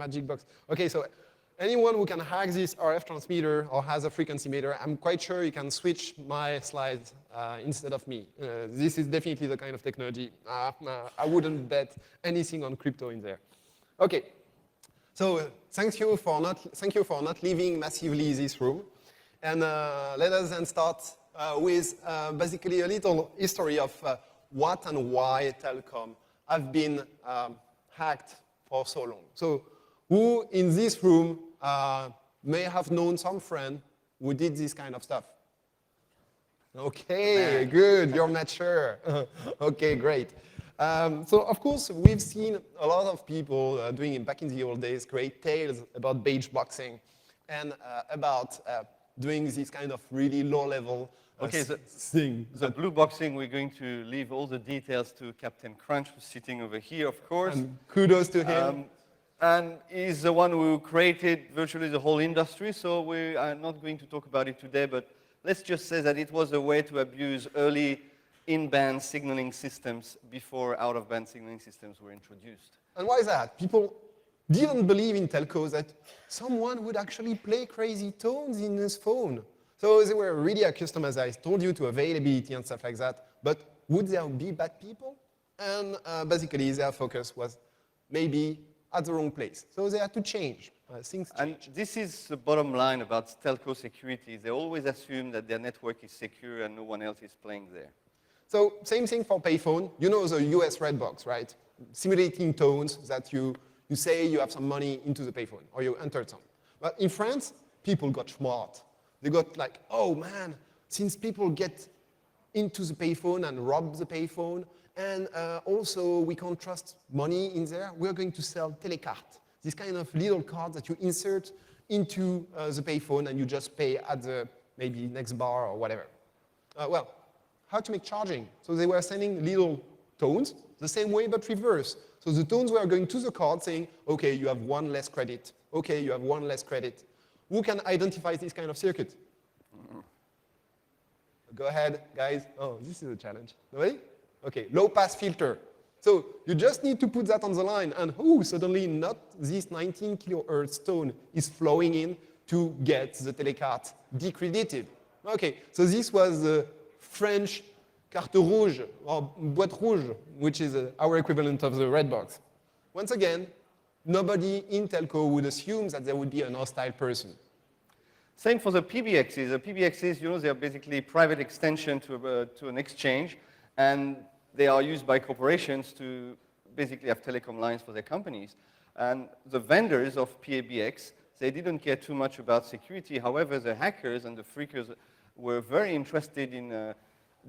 magic box. Okay, so anyone who can hack this RF transmitter or has a frequency meter, I'm quite sure you can switch my slides instead of me. This is definitely the kind of technology. I wouldn't bet anything on crypto in there. Okay, so thank you for not leaving massively this room. And let us then start with basically a little history of what and why telecom have been hacked for so long. So who in this room may have known some friend who did this kind of stuff? Okay, good, you're mature. Okay, great. So of course, we've seen a lot of people doing, back in the old days, great tales about beige boxing and about doing this kind of really low-level thing. The blue boxing, we're going to leave all the details to Captain Crunch, who's sitting over here, of course. And kudos to him. And he's the one who created virtually the whole industry, so we are not going to talk about it today, but let's just say that it was a way to abuse early in-band signaling systems before out-of-band signaling systems were introduced. And why is that? People didn't believe in telcos that someone would actually play crazy tones in his phone. So they were really accustomed, as I told you, to availability and stuff like that. But would there be bad people? And basically, their focus was maybe at the wrong place. So they had to change. Things change. And this is the bottom line about telco security. They always assume that their network is secure and no one else is playing there. So same thing for payphone. You know the US red box, right? Simulating tones that you say you have some money into the payphone, or you entered some. But in France, people got smart. They got like, oh man, since people get into the payphone and rob the payphone, and also we can't trust money in there, we're going to sell telecards. This kind of little card that you insert into the payphone and you just pay at the maybe next bar or whatever. Well, how to make charging? So they were sending little tones, the same way but reverse. So the tones were going to the card saying, okay, you have one less credit. Okay, you have one less credit. Who can identify this kind of circuit? Go ahead, guys. Oh, this is a challenge. Nobody? Okay, low pass filter. So you just need to put that on the line, and suddenly not this 19 kilohertz tone is flowing in to get the telecard decredited. Okay, so this was the French carte rouge, or boîte rouge, which is our equivalent of the red box. Once again, nobody in telco would assume that there would be an hostile person. Same for the PBXs. The PBXs, you know, they are basically private extension to an exchange, and they are used by corporations to basically have telecom lines for their companies. And the vendors of PBX, they didn't care too much about security. However, the hackers and the freakers were very interested in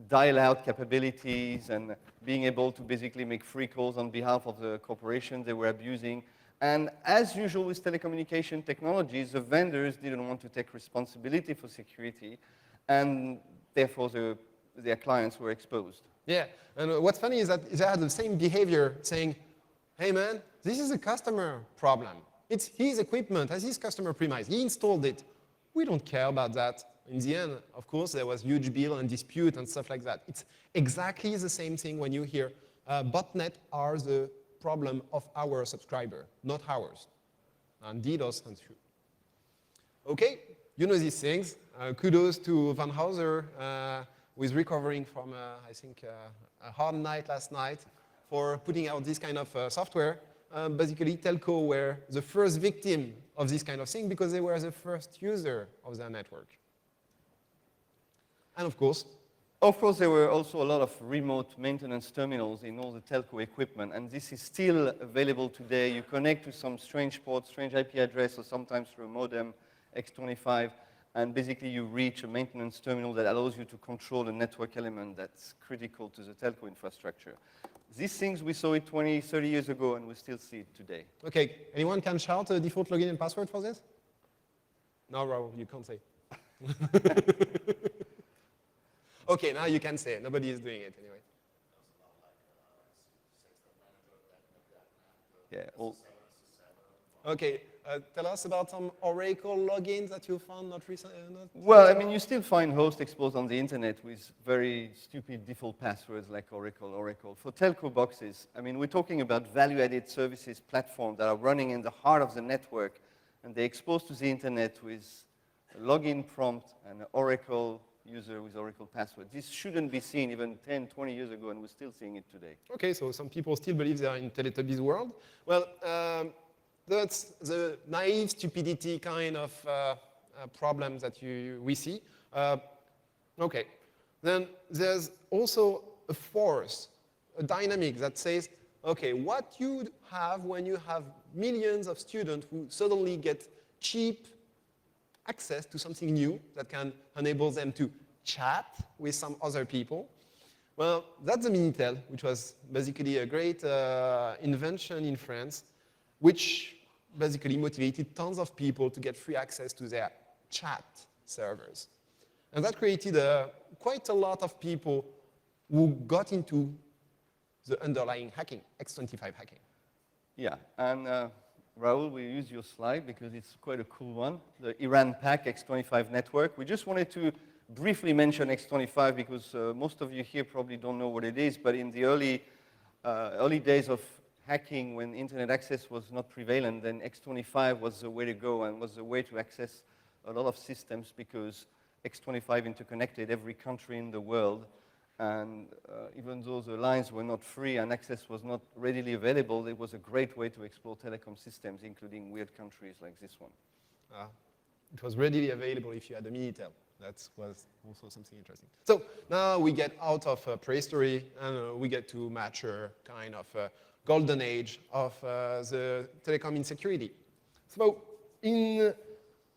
dial-out capabilities and being able to basically make free calls on behalf of the corporation they were abusing. And as usual with telecommunication technologies, the vendors didn't want to take responsibility for security, and therefore their clients were exposed. Yeah, and what's funny is that they had the same behavior saying, hey man, this is a customer problem. It's his equipment, as his customer premise. He installed it. We don't care about that. In the end, of course, there was huge bill and dispute and stuff like that. It's exactly the same thing when you hear botnet are the problem of our subscriber, not ours. And DDoS and through. Okay, you know these things. Kudos to Van Houser, who is recovering from, I think, a hard night last night for putting out this kind of software. Basically, telco were the first victim of this kind of thing because they were the first user of their network. And of course, there were also a lot of remote maintenance terminals in all the telco equipment, and this is still available today. You connect to some strange port, strange IP address, or sometimes through a modem, X25, and basically you reach a maintenance terminal that allows you to control a network element that's critical to the telco infrastructure. These things, we saw it 20, 30 years ago, and we still see it today. Okay, anyone can shout a default login and password for this? No, Raul, you can't say. Okay, now you can say it. Nobody is doing it anyway. Yeah. Okay, Tell us about some Oracle logins that you found not recently. Well, I mean, you still find hosts exposed on the internet with very stupid default passwords like Oracle. For telco boxes, I mean, we're talking about value-added services platforms that are running in the heart of the network, and they're exposed to the internet with a login prompt and an Oracle user with Oracle password. This shouldn't be seen even 10, 20 years ago, and we're still seeing it today. Okay, so some people still believe they are in Teletubbies world. Well, that's the naive stupidity kind of problem that we see. Okay, then there's also a force, a dynamic that says, okay, what you have when you have millions of students who suddenly get cheap access to something new that can enable them to chat with some other people. Well, that's the Minitel, which was basically a great invention in France, which basically motivated tons of people to get free access to their chat servers. And that created quite a lot of people who got into the underlying hacking, X25 hacking. Yeah, and Raoul, we use your slide because it's quite a cool one, the Iran PAC X25 network. We just wanted to briefly mention X25 because most of you here probably don't know what it is, but in the early days of hacking, when internet access was not prevalent, then X25 was the way to go and was the way to access a lot of systems because X25 interconnected every country in the world. And even though the lines were not free and access was not readily available, it was a great way to explore telecom systems, including weird countries like this one. It was readily available if you had a Minitel. That was also something interesting. So now we get out of prehistory and we get to mature kind of golden age of the telecom insecurity. So in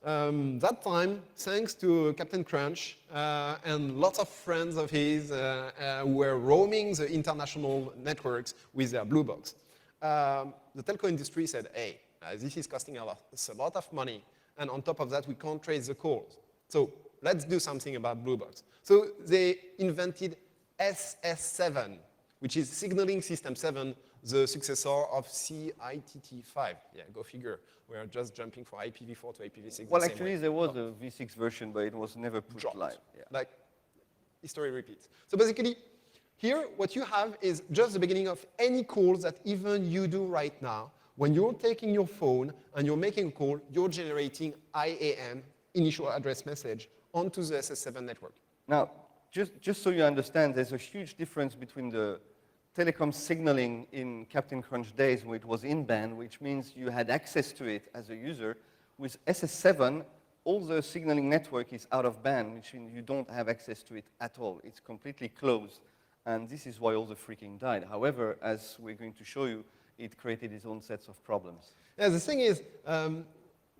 that time, thanks to Captain Crunch and lots of friends of his were roaming the international networks with their blue box. The telco industry said, hey, this is costing us a lot of money, and on top of that, we can't trace the calls. So let's do something about blue box. So they invented SS7, which is Signaling System 7, the successor of CITT5. Yeah, go figure. We are just jumping from IPv4 to IPv6. Well, actually, there was a V6 version, but it was never pushed live. Yeah. Like, history repeats. So basically, here, what you have is just the beginning of any calls that even you do right now. When you're taking your phone and you're making a call, you're generating IAM, initial address message, onto the SS7 network. Now, just so you understand, there's a huge difference between the telecom signaling in Captain Crunch days where it was in-band, which means you had access to it as a user. With SS7, all the signaling network is out of band, which means you don't have access to it at all. It's completely closed, and this is why all the freaking died. However, as we're going to show you, it created its own sets of problems. Yeah, the thing is,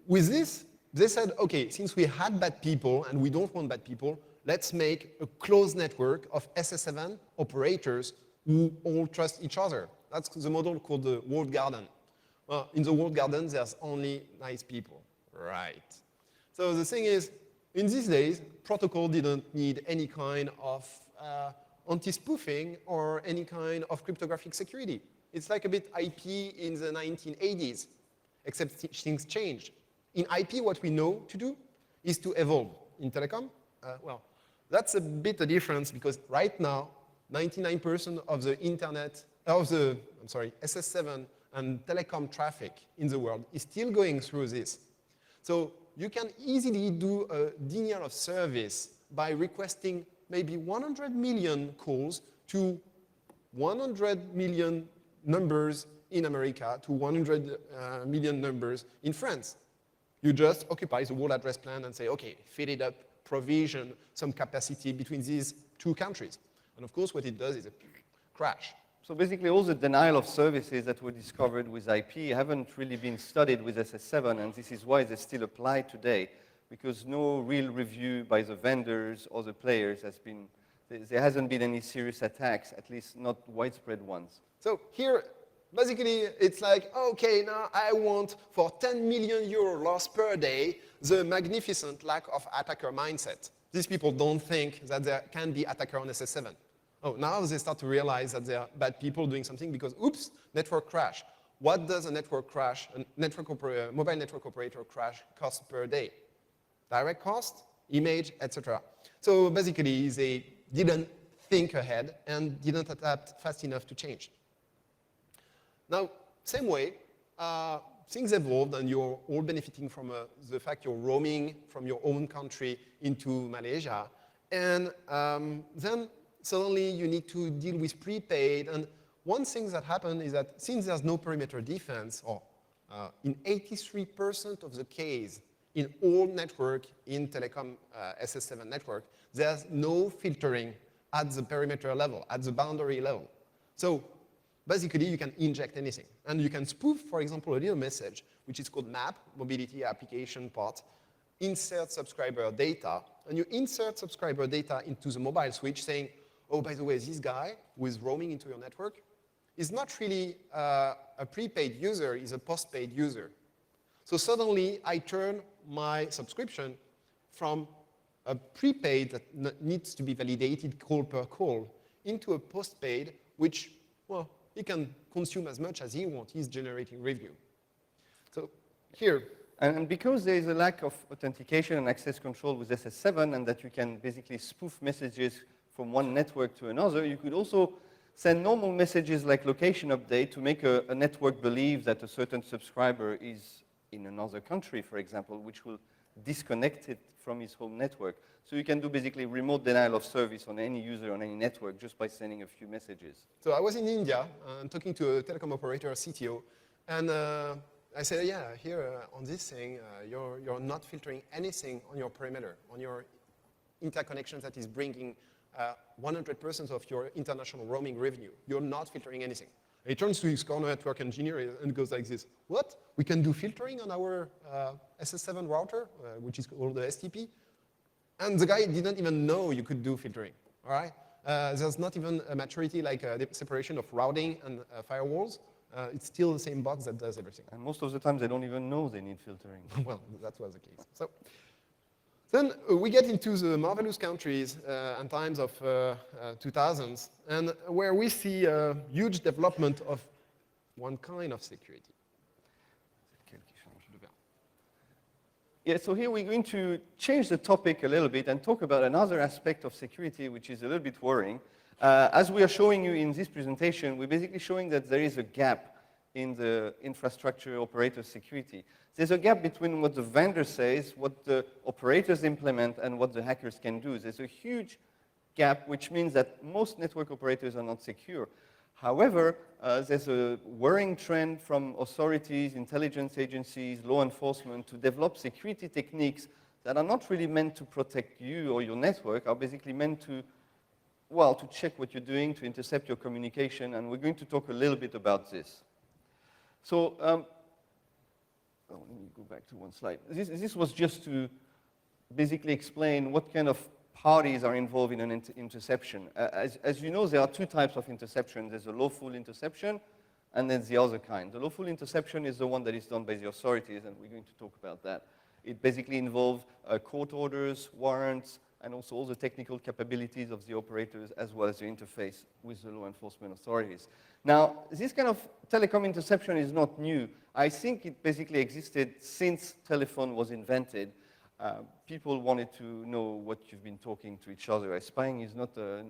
with this, they said, okay, since we had bad people and we don't want bad people, let's make a closed network of SS7 operators who all trust each other. That's the model called the walled garden. Well, in the walled garden, there's only nice people. Right. So the thing is, in these days, protocol didn't need any kind of anti-spoofing or any kind of cryptographic security. It's like a bit IP in the 1980s, except things changed. In IP, what we know to do is to evolve. In telecom, well, that's a bit of difference because right now, 99% of the internet, SS7 and telecom traffic in the world is still going through this. So you can easily do a denial of service by requesting maybe 100 million calls to 100 million numbers in America to 100 million numbers in France. You just occupy the whole address plan and say, okay, fill it up, provision some capacity between these two countries. And of course, what it does is a crash. So basically, all the denial of services that were discovered with IP haven't really been studied with SS7, and this is why they still apply today, because no real review by the vendors or the players has been, there hasn't been any serious attacks, at least not widespread ones. So here, basically, it's like, okay, now I want for 10 million euro loss per day, the magnificent lack of attacker mindset. These people don't think that there can be attacker on SS7. Oh, now they start to realize that there are bad people doing something because, oops, network crash. what does a network crash, mobile network operator crash cost per day? Direct cost, image, etc. So basically, they didn't think ahead and didn't adapt fast enough to change. Now, same way, things evolved and you're all benefiting from the fact you're roaming from your own country into Malaysia. And then suddenly you need to deal with prepaid. And one thing that happened is that since there's no perimeter defense, or in 83% of the case in all network in telecom SS7 network, there's no filtering at the perimeter level, at the boundary level. So basically, you can inject anything. And you can spoof, for example, a little message, which is called MAP, Mobility Application Part, insert subscriber data. And you insert subscriber data into the mobile switch saying, oh, by the way, this guy who is roaming into your network is not really a prepaid user, he's a postpaid user. So suddenly, I turn my subscription from a prepaid that needs to be validated call per call into a postpaid, which, well, he can consume as much as he wants. He's generating revenue. So here. And because there is a lack of authentication and access control with SS7, and that you can basically spoof messages from one network to another, you could also send normal messages like location update to make a network believe that a certain subscriber is in another country, for example, which will disconnect it from his home network. So you can do basically remote denial of service on any user on any network just by sending a few messages. So I was in India talking to a telecom operator CTO, and I said, yeah, here on this thing, you're not filtering anything on your perimeter, on your interconnections that is bringing 100% of your international roaming revenue. You're not filtering anything. He turns to his corner network engineer and goes like this, what? We can do filtering on our SS7 router, which is called the STP? And the guy didn't even know you could do filtering, all right? There's not even a maturity like the separation of routing and firewalls. It's still the same box that does everything. And most of the time, they don't even know they need filtering. Well, that was the case. So then we get into the marvelous countries and times of 2000s, and where we see a huge development of one kind of security. Yeah, so here we're going to change the topic a little bit and talk about another aspect of security, which is a little bit worrying. As we are showing you in this presentation, we're basically showing that there is a gap in the infrastructure operator security. There's a gap between what the vendor says, what the operators implement, and what the hackers can do. There's a huge gap, which means that most network operators are not secure. However, there's a worrying trend from authorities, intelligence agencies, law enforcement to develop security techniques that are not really meant to protect you or your network, are basically meant to, well, to check what you're doing, to intercept your communication, and we're going to talk a little bit about this. So, let me go back to one slide. This was just to basically explain what kind of parties are involved in an interception. As you know, there are two types of interception. There's a lawful interception, and then the other kind. The lawful interception is the one that is done by the authorities, and we're going to talk about that. It basically involves court orders, warrants, and also all the technical capabilities of the operators, as well as the interface with the law enforcement authorities. Now, this kind of telecom interception is not new. I think it basically existed since telephone was invented. People wanted to know what you've been talking to each other. Spying is not a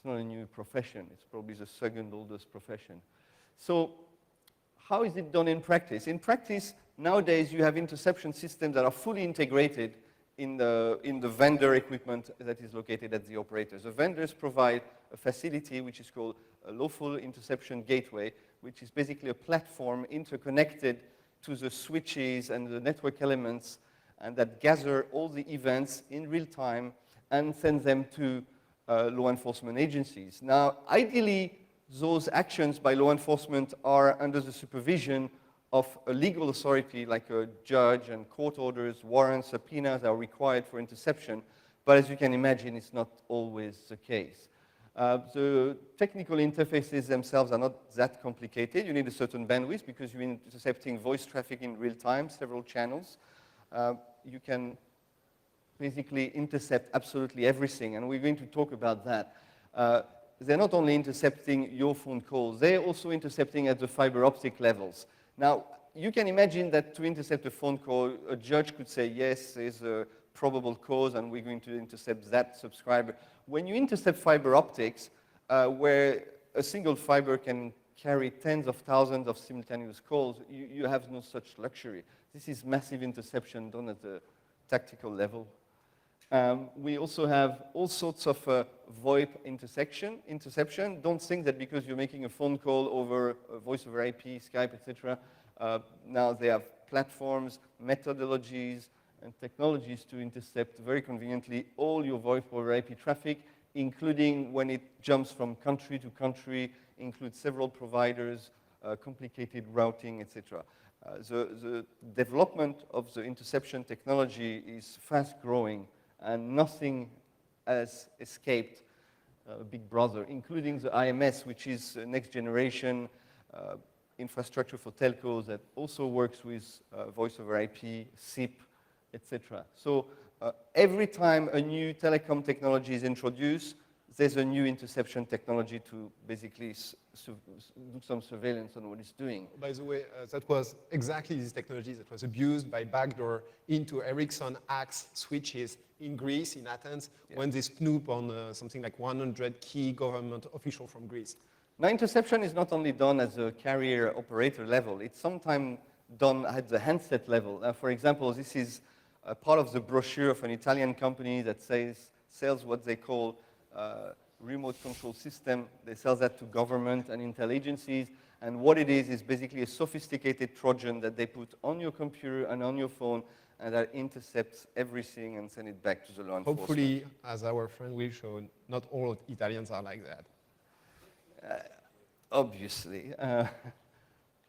new profession. It's probably the second oldest profession. So how is it done in practice? In practice, nowadays you have interception systems that are fully integrated in the vendor equipment that is located at the operators. The vendors provide a facility which is called a lawful interception gateway, which is basically a platform interconnected to the switches and the network elements, and that gather all the events in real time and send them to law enforcement agencies. Now, ideally, those actions by law enforcement are under the supervision of a legal authority like a judge, and court orders, warrants, subpoenas are required for interception. But as you can imagine, it's not always the case. The technical interfaces themselves are not that complicated. You need a certain bandwidth because you're intercepting voice traffic in real time, several channels. You can basically intercept absolutely everything, and we're going to talk about that. they're not only intercepting your phone calls, they're also intercepting at the fiber optic levels. Now, you can imagine that to intercept a phone call, a judge could say, yes, there's a probable cause, and we're going to intercept that subscriber. When you intercept fiber optics, where a single fiber can carry tens of thousands of simultaneous calls, you have no such luxury. This is massive interception done at the tactical level. We also have all sorts of VoIP interception. Don't think that because you're making a phone call over voice over IP, Skype, etc. Now they have platforms, methodologies, and technologies to intercept very conveniently all your voice over IP traffic, including when it jumps from country to country, includes several providers, complicated routing, etc. The development of the interception technology is fast growing, and nothing has escaped Big Brother, including the IMS, which is next generation infrastructure for telcos that also works with voice over IP, SIP, etc. So every time a new telecom technology is introduced, there's a new interception technology to basically do some surveillance on what it's doing. By the way, that was exactly this technology that was abused by backdoor into Ericsson Axe switches in Greece, in Athens, when they snoop on something like 100 key government officials from Greece. Now, interception is not only done at the carrier operator level, it's sometimes done at the handset level. For example, this is a part of the brochure of an Italian company that sells what they call remote control system. They sell that to government and intel agencies. And what it is basically a sophisticated Trojan that they put on your computer and on your phone, and that intercepts everything and send it back to the law enforcement. Hopefully, as our friend will show, not all Italians are like that. Obviously.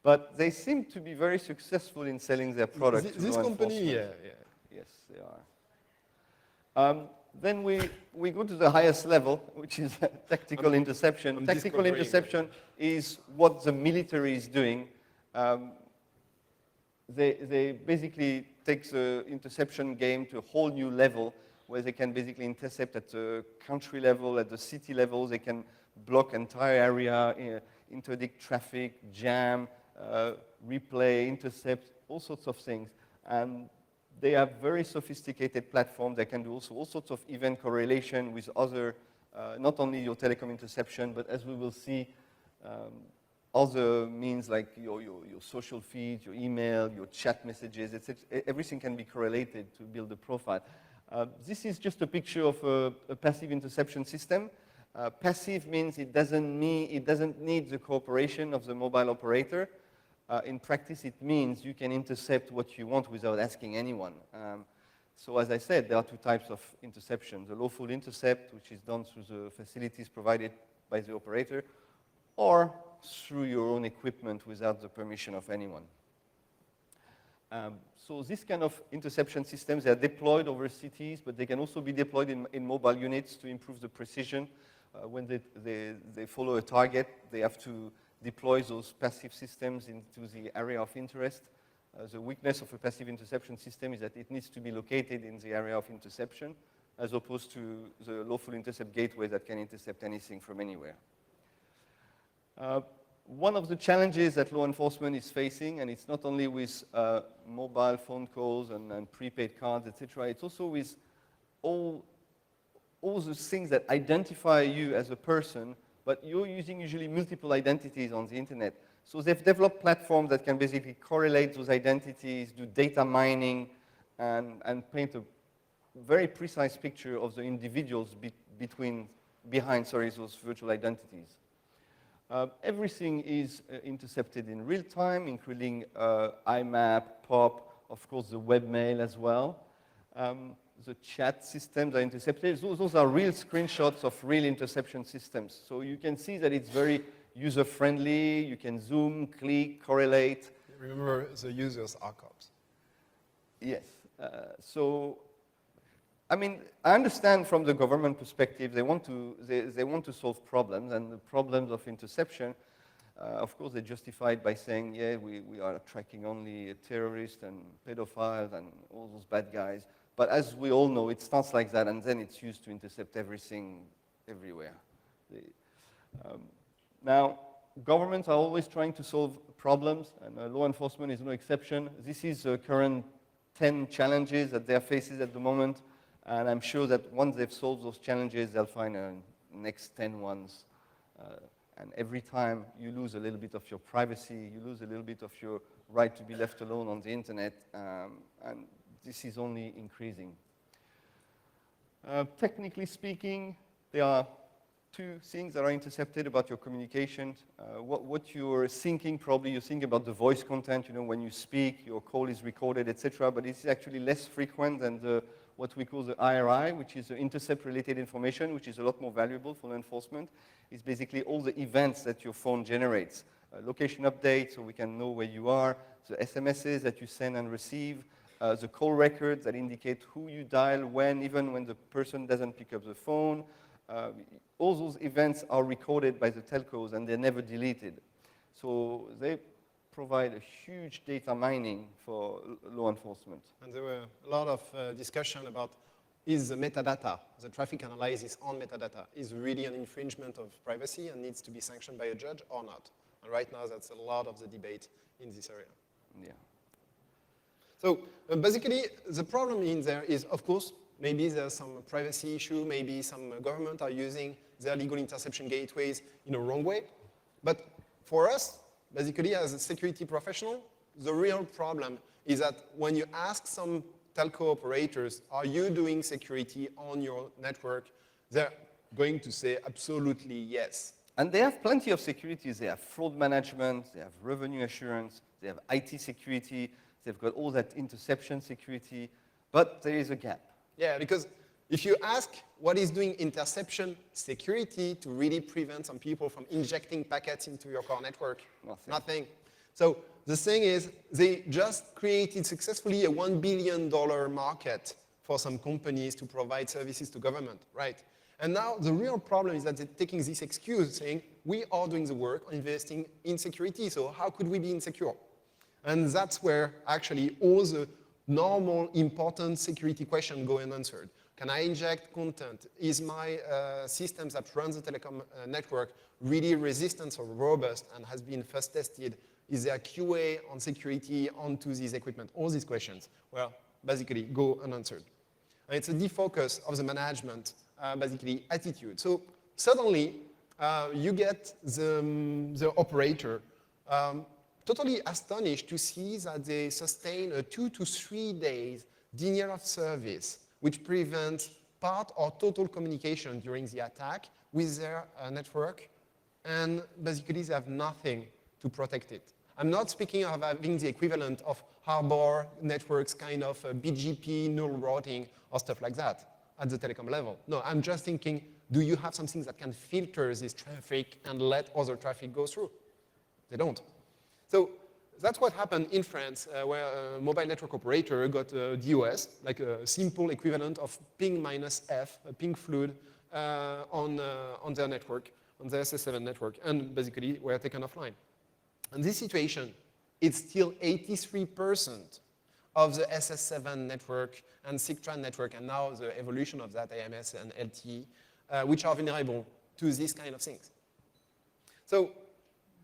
But they seem to be very successful in selling their products to this law company, enforcement. Yes, they are. Then we go to the highest level, which is tactical interception. Tactical interception is what the military is doing. They basically take the interception game to a whole new level, where they can basically intercept at the country level, at the city level. They can block entire area, interdict traffic, jam, replay, intercept, all sorts of things. And they have very sophisticated platforms that can do also all sorts of event correlation with other, not only your telecom interception, but as we will see, other means like your social feed, your email, your chat messages, etc. Everything can be correlated to build a profile. This is just a picture of a passive interception system. Passive means it doesn't need the cooperation of the mobile operator. In practice, it means you can intercept what you want without asking anyone. So as I said, there are two types of interception. The lawful intercept, which is done through the facilities provided by the operator, or through your own equipment without the permission of anyone. So this kind of interception systems, they are deployed over cities, but they can also be deployed in mobile units to improve the precision. When they follow a target, they have to deploy those passive systems into the area of interest. The weakness of a passive interception system is that it needs to be located in the area of interception, as opposed to the lawful intercept gateway that can intercept anything from anywhere. One of the challenges that law enforcement is facing, and it's not only with mobile phone calls and prepaid cards, etc., it's also with all those things that identify you as a person, but you're using usually multiple identities on the internet. So they've developed platforms that can basically correlate those identities, do data mining, and paint a very precise picture of the individuals behind those virtual identities. Everything is intercepted in real time, including IMAP, POP, of course the webmail as well. The chat systems are intercepted. Those are real screenshots of real interception systems. So you can see that it's very user-friendly. You can zoom, click, correlate. Remember, the users are cops. Yes. So, I mean, I understand from the government perspective, they want to solve problems, and the problems of interception, of course, they justify it by saying, yeah, we are tracking only terrorists and pedophiles and all those bad guys. But as we all know, it starts like that, and then it's used to intercept everything everywhere. Now, governments are always trying to solve problems, and law enforcement is no exception. This is the current 10 challenges that they're facing at the moment, and I'm sure that once they've solved those challenges, they'll find next 10 ones. And every time you lose a little bit of your privacy, you lose a little bit of your right to be left alone on the internet, and this is only increasing. Technically speaking, there are two things that are intercepted about your communications. What you're thinking, probably you think about the voice content, when you speak, your call is recorded, etc., but it's actually less frequent than what we call the IRI, which is the intercept-related information, which is a lot more valuable for law enforcement. It's basically all the events that your phone generates. Location updates, so we can know where you are, the SMSs that you send and receive, the call records that indicate who you dial when, even when the person doesn't pick up the phone. All those events are recorded by the telcos and they're never deleted. So they provide a huge data mining for law enforcement. And there were a lot of discussion about is the metadata, the traffic analysis on metadata, is really an infringement of privacy and needs to be sanctioned by a judge or not? And right now, that's a lot of the debate in this area. Yeah. So basically, the problem in there is, of course, maybe there's some privacy issue, maybe some government are using their legal interception gateways in a wrong way. But for us, basically, as a security professional, the real problem is that when you ask some telco operators, are you doing security on your network? They're going to say absolutely yes. And they have plenty of securities. They have fraud management, they have revenue assurance, they have IT security, they've got all that interception security, but there is a gap. Yeah, because if you ask what is doing interception security to really prevent some people from injecting packets into your core network, nothing. So the thing is, they just created successfully a $1 billion market for some companies to provide services to government, right? And now the real problem is that they're taking this excuse saying, we are doing the work, investing in security, so how could we be insecure? And that's where actually all the normal important security questions go unanswered. Can I inject content? Is my systems that runs the telecom network really resistant or robust and has been first tested? Is there QA on security onto these equipment? All these questions, well, basically go unanswered. And it's a defocus of the management, basically, attitude. So suddenly, you get the operator totally astonished to see that they sustain a 2 to 3 days denial of service, which prevents part or total communication during the attack with their network, and basically they have nothing to protect it. I'm not speaking of having the equivalent of harbor networks, kind of BGP, null routing, or stuff like that at the telecom level. No, I'm just thinking, do you have something that can filter this traffic and let other traffic go through? They don't. So that's what happened in France, where a mobile network operator got a DOS, like a simple equivalent of ping minus F, a ping fluid, on their network, on their SS7 network, and basically were taken offline. And this situation, it's still 83% of the SS7 network and SIGTRAN network, and now the evolution of that, AMS and LTE, which are vulnerable to these kind of things. So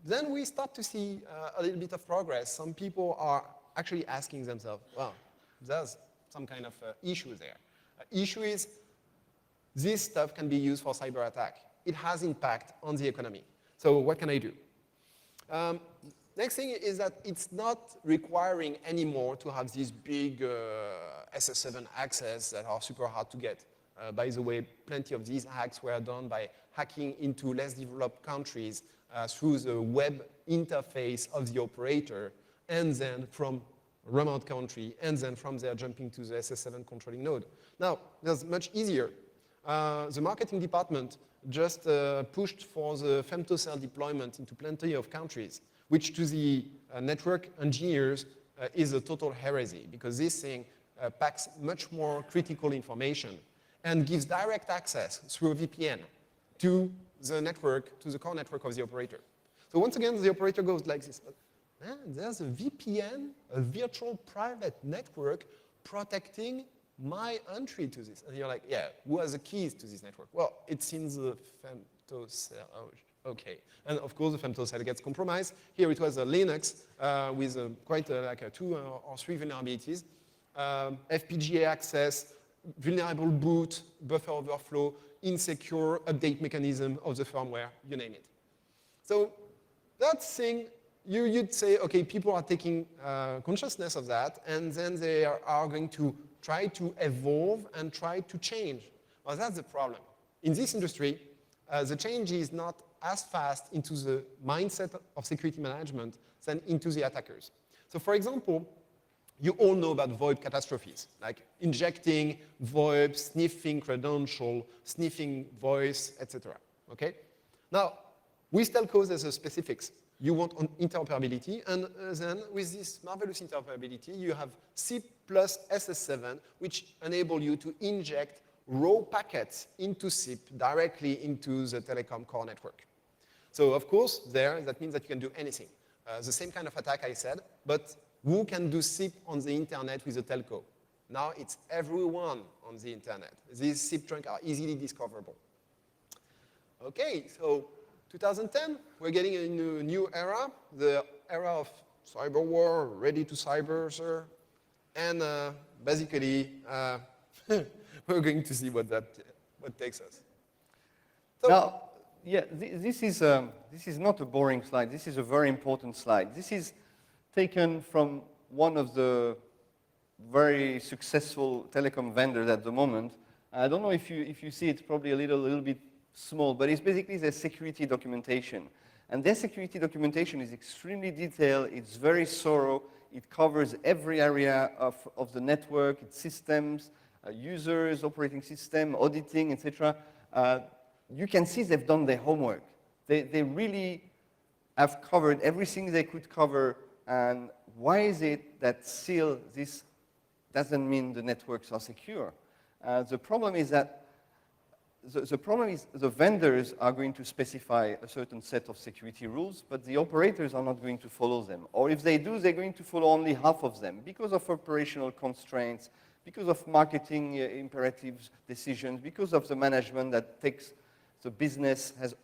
then we start to see a little bit of progress. Some people are actually asking themselves, well, there's some kind of issue there. Issue is this stuff can be used for cyber attack. It has impact on the economy. So what can I do? Next thing is that it's not requiring anymore to have these big SS7 access that are super hard to get. By the way, plenty of these hacks were done by hacking into less developed countries through the web interface of the operator, and then from remote country, and then from there jumping to the SS7 controlling node. Now, that's much easier. The marketing department just pushed for the femtocell deployment into plenty of countries, which to the network engineers is a total heresy, because this thing packs much more critical information and gives direct access through a VPN to the network, to the core network of the operator. So once again, the operator goes like this. Man, there's a VPN, a virtual private network, protecting my entry to this. And you're like, yeah, who has the keys to this network? Well, it's in the femtocell. Oh, Okay, and of course the femto cell gets compromised. Here it was a Linux with quite like 2 or 3 vulnerabilities. FPGA access, vulnerable boot, buffer overflow, insecure update mechanism of the firmware, you name it. So that thing, you'd say, okay, people are taking consciousness of that, and then they are going to try to evolve and try to change. Well, that's the problem. In this industry, the change is not as fast into the mindset of security management than into the attackers. So for example, you all know about VoIP catastrophes, like injecting VoIP, sniffing credential, sniffing voice, etc. Okay? Now, with telcos, there's a specifics. You want interoperability, and then with this marvelous interoperability, you have SIP plus SS7, which enable you to inject raw packets into SIP directly into the telecom core network. So of course, that means that you can do anything. The same kind of attack I said, but who can do SIP on the internet with a telco? Now it's everyone on the internet. These SIP trunks are easily discoverable. Okay, so 2010, we're getting a new era, the era of cyber war, ready to cyber, sir. And basically, we're going to see what takes us. So, now, yeah, this is not a boring slide. This is a very important slide. This is taken from one of the very successful telecom vendors at the moment. I don't know if you see it, probably a little bit small, but it's basically their security documentation. And their security documentation is extremely detailed. It's very thorough. It covers every area of the network, its systems, users, operating system, auditing, etc. You can see they've done their homework. They really have covered everything they could cover. And why is it that still this doesn't mean the networks are secure? The problem is that the vendors are going to specify a certain set of security rules, but the operators are not going to follow them. Or if they do, they're going to follow only half of them because of operational constraints, because of marketing imperatives, decisions, because of the management that takes the business has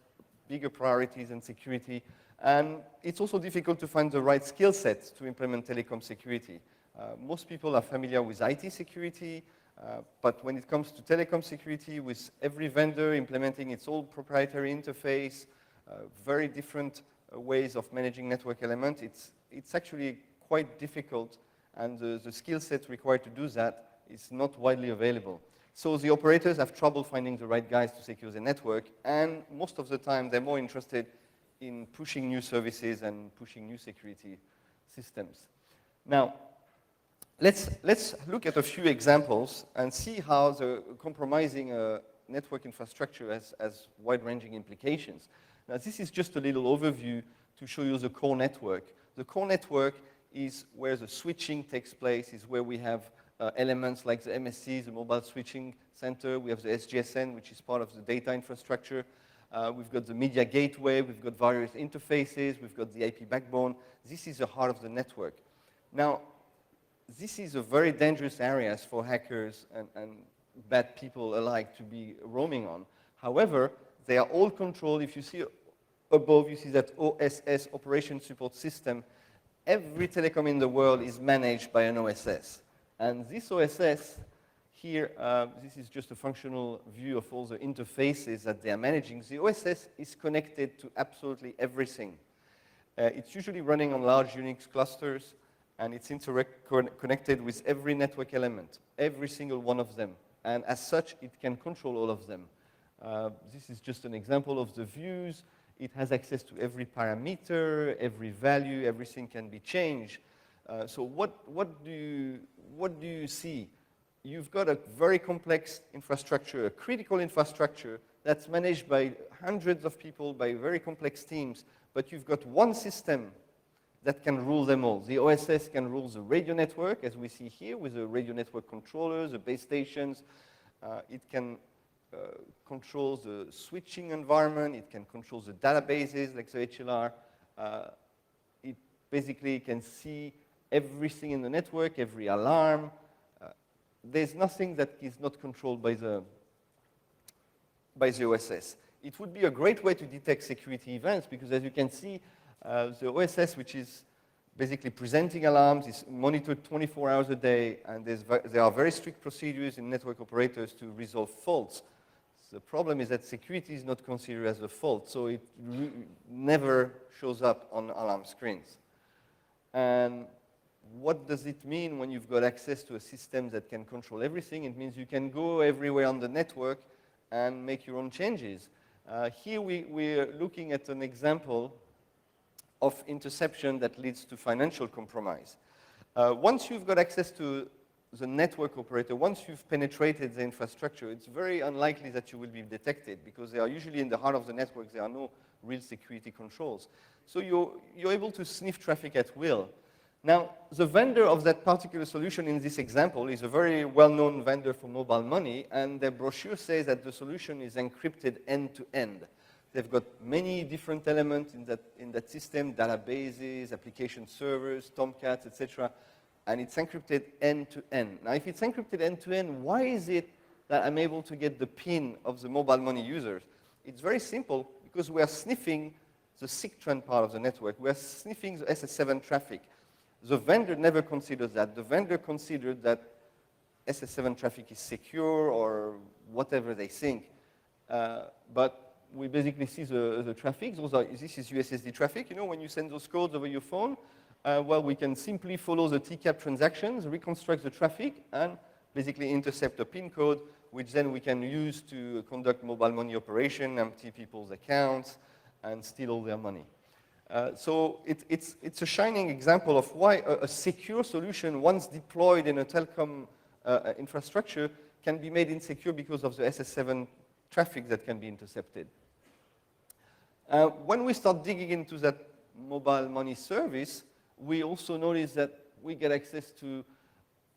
bigger priorities than security. And it's also difficult to find the right skill sets to implement telecom security. Most people are familiar with IT security, but when it comes to telecom security, with every vendor implementing its own proprietary interface, very different ways of managing network elements, it's actually quite difficult, and the skill set required to do that is not widely available. So the operators have trouble finding the right guys to secure the network, and most of the time they're more interested in pushing new services and pushing new security systems. Now, let's look at a few examples and see how the compromising network infrastructure has wide-ranging implications. Now, this is just a little overview to show you the core network. The core network is where the switching takes place, is where we have elements like the MSC, the mobile switching center. We have the SGSN, which is part of the data infrastructure. We've got the media gateway. We've got various interfaces. We've got the IP backbone. This is the heart of the network. Now, this is a very dangerous area for hackers and bad people alike to be roaming on. However, they are all controlled. If you see above, you see that OSS, Operation Support System. Every telecom in the world is managed by an OSS. And this OSS here, this is just a functional view of all the interfaces that they are managing. The OSS is connected to absolutely everything. It's usually running on large Unix clusters, and it's connected with every network element, every single one of them. And as such, it can control all of them. This is just an example of the views. It has access to every parameter, every value, everything can be changed. So what do you see? You've got a very complex infrastructure, a critical infrastructure that's managed by hundreds of people, by very complex teams, but you've got one system that can rule them all. The OSS can rule the radio network, as we see here, with the radio network controllers, the base stations. It can control the switching environment. It can control the databases, like the HLR. It basically can see everything in the network, every alarm. There's nothing that is not controlled by the OSS. it would be a great way to detect security events because, as you can see, the OSS, which is basically presenting alarms, is monitored 24 hours a day, and there are very strict procedures in network operators to resolve faults. The problem is that security is not considered as a fault, so it never shows up on alarm screens. And what does it mean when you've got access to a system that can control everything? It means you can go everywhere on the network and make your own changes. Here we're looking at an example of interception that leads to financial compromise. Once you've got access to the network operator, once you've penetrated the infrastructure, it's very unlikely that you will be detected because they are usually in the heart of the network. There are no real security controls. So you're able to sniff traffic at will. Now, the vendor of that particular solution in this example is a very well-known vendor for mobile money, and their brochure says that the solution is encrypted end-to-end. They've got many different elements in that system, databases, application servers, Tomcats, etc., and it's encrypted end-to-end. Now, if it's encrypted end-to-end, why is it that I'm able to get the PIN of the mobile money users? It's very simple, because we are sniffing the SIG-TRAN part of the network. We are sniffing the SS7 traffic. The vendor never considers that. The vendor considered that SS7 traffic is secure or whatever they think. But we basically see the traffic. This is USSD traffic. You know, when you send those codes over your phone, well, we can simply follow the TCAP transactions, reconstruct the traffic, and basically intercept a PIN code, which then we can use to conduct mobile money operation, empty people's accounts, and steal all their money. So it's a shining example of why a secure solution, once deployed in a telecom infrastructure, can be made insecure because of the SS7 traffic that can be intercepted. When we start digging into that mobile money service, we also notice that we get access to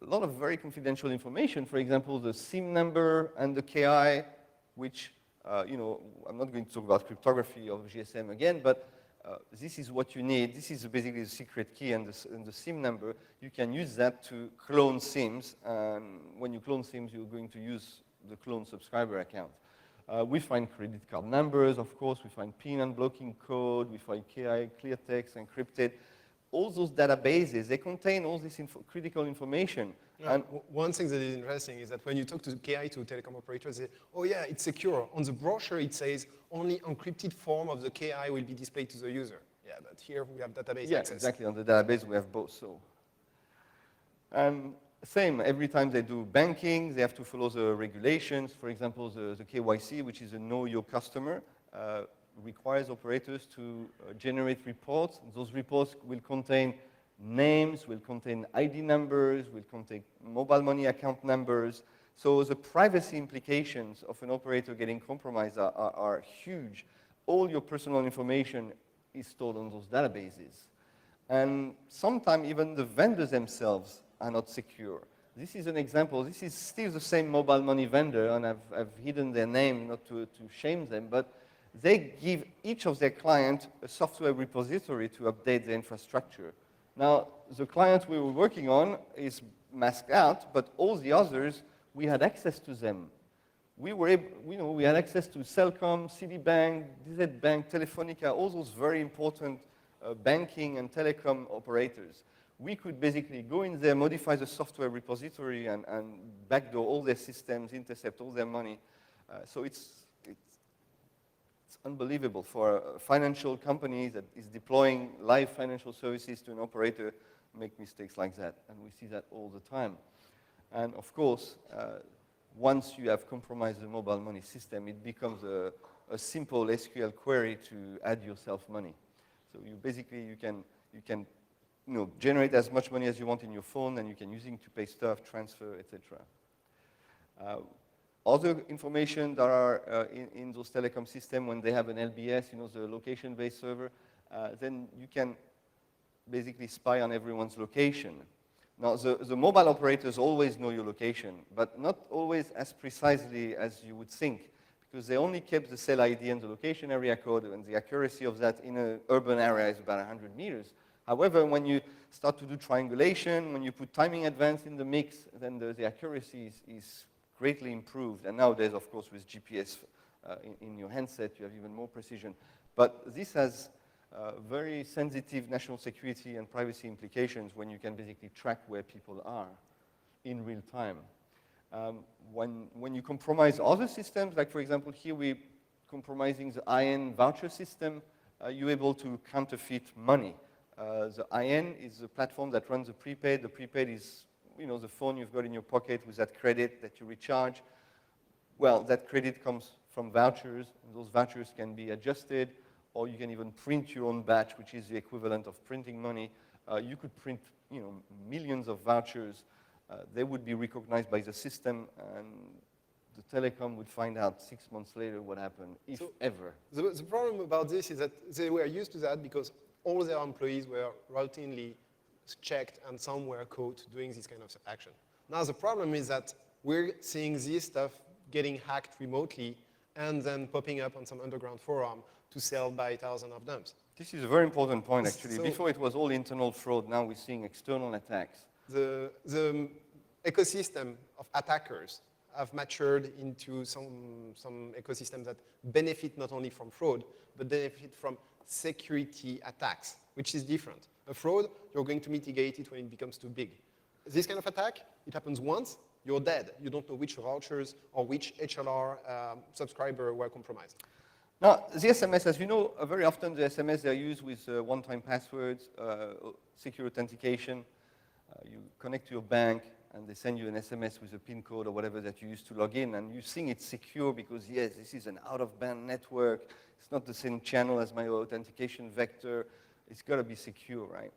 a lot of very confidential information. For example, the SIM number and the KI, which, you know, I'm not going to talk about cryptography of GSM again, but this is what you need. This is basically the secret key and the SIM number. You can use that to clone SIMs. And when you clone SIMs, you're going to use the clone subscriber account. We find credit card numbers, of course. We find PIN unblocking code. We find KI, clear text, encrypted. All those databases, they contain all this critical information. Yeah, and one thing that is interesting is that when you talk to KI, to telecom operators, they say, oh yeah, it's secure. On the brochure, it says only encrypted form of the KI will be displayed to the user. Yeah, but here we have database access. Exactly. On the database, we have both. So, same, every time they do banking, they have to follow the regulations. For example, the KYC, which is a know your customer, requires operators to generate reports. Those reports will contain names, will contain ID numbers, will contain mobile money account numbers. So the privacy implications of an operator getting compromised are huge. All your personal information is stored on those databases. And sometimes even the vendors themselves are not secure. This is an example. This is still the same mobile money vendor, and I've hidden their name not to shame them, but they give each of their clients a software repository to update the infrastructure. Now, the client we were working on is masked out, but all the others, we had access to them. We were able, we had access to Cellcom, Citibank, DZ Bank, Telefonica, all those very important banking and telecom operators. We could basically go in there, modify the software repository, and backdoor all their systems, intercept all their money. So it's unbelievable for a financial company that is deploying live financial services to an operator make mistakes like that. And we see that all the time. And of course, once you have compromised the mobile money system, it becomes a simple SQL query to add yourself money. So you can generate as much money as you want in your phone, and you can use it to pay stuff, transfer, etc. Other information that are in those telecom systems, when they have an LBS, the location-based server, then you can basically spy on everyone's location. Now, the mobile operators always know your location, but not always as precisely as you would think, because they only kept the cell ID and the location area code, and the accuracy of that in an urban area is about 100 meters. However, when you start to do triangulation, when you put timing advance in the mix, then the accuracy is greatly improved. And nowadays, of course, with GPS in your handset, you have even more precision. But this has very sensitive national security and privacy implications when you can basically track where people are in real time. When you compromise other systems, like for example, here we're compromising the IN voucher system, you're able to counterfeit money. The IN is a platform that runs a prepaid. The prepaid is, the phone you've got in your pocket with that credit that you recharge. Well, that credit comes from vouchers, and those vouchers can be adjusted, or you can even print your own batch, which is the equivalent of printing money. You could print, millions of vouchers. They would be recognized by the system, and the telecom would find out 6 months later what happened, if ever. The problem about this is that they were used to that because all their employees were routinely checked and some were caught doing this kind of action. Now the problem is that we're seeing this stuff getting hacked remotely and then popping up on some underground forum to sell by thousands of them. This is a very important point, actually. Before it was all internal fraud, now we're seeing external attacks. The ecosystem of attackers have matured into some ecosystems that benefit not only from fraud, but benefit from security attacks, which is different. A fraud, you're going to mitigate it when it becomes too big. This kind of attack, it happens once, you're dead. You don't know which vouchers or which HLR subscriber were compromised. Now, the SMS, as you know, very often the SMS they're used with one-time passwords, secure authentication. You connect to your bank, and they send you an SMS with a PIN code or whatever that you use to log in, and you think it's secure because, yes, this is an out-of-band network. It's not the same channel as my authentication vector. It's got to be secure, right?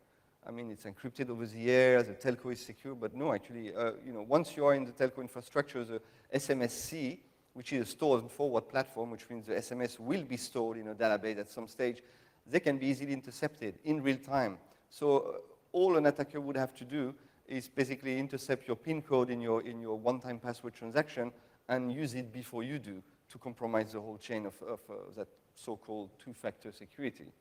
I mean, it's encrypted over the air, the telco is secure, but no, actually, once you are in the telco infrastructure, the SMSC, which is a store and forward platform, which means the SMS will be stored in a database at some stage, they can be easily intercepted in real time. So all an attacker would have to do is basically intercept your PIN code in your one-time password transaction and use it before you do to compromise the whole chain of that so-called two-factor security.